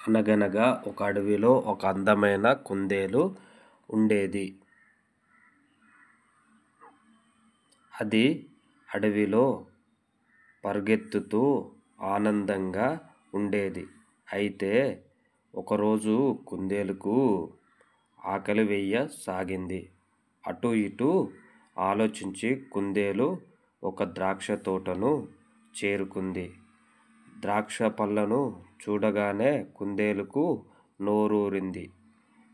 అనగనగా ఒక అడవిలో ఒక అందమైన కుందేలు ఉండేది. అది అడవిలో పరిగెత్తుతూ ఆనందంగా ఉండేది. అయితే ఒకరోజు కుందేలుకు ఆకలి వేయసాగింది. అటూ ఇటూ ఆలోచించి కుందేలు ఒక ద్రాక్ష తోటను చేరుకుంది. ద్రాక్ష పళ్ళను చూడగానే కుందేలుకు నోరూరింది.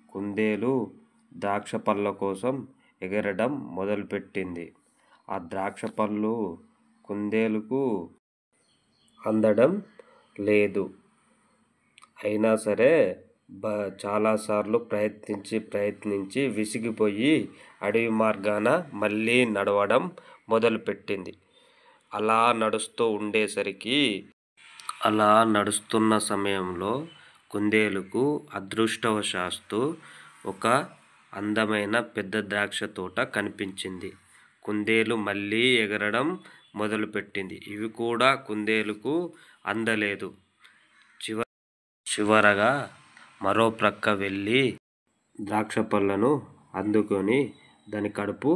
కుందేలు ద్రాక్ష పళ్ళ కోసం ఎగరడం మొదలుపెట్టింది. ఆ ద్రాక్ష పళ్ళు కుందేలుకు అందడం లేదు. అయినా సరే చాలాసార్లు ప్రయత్నించి విసిగిపోయి అడవి మార్గాన మళ్ళీ నడవడం మొదలుపెట్టింది. అలా నడుస్తున్న సమయంలో కుందేలుకు అదృష్టవశాత్తు ఒక అందమైన పెద్ద ద్రాక్ష తోట కనిపించింది. కుందేలు మళ్ళీ ఎగరడం మొదలుపెట్టింది. ఇవి కూడా కుందేలుకు అందలేదు. చివరగా మరో ప్రక్క వెళ్ళి ద్రాక్ష పళ్ళను అందుకొని దాని కడుపు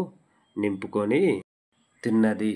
నింపుకొని తిన్నది.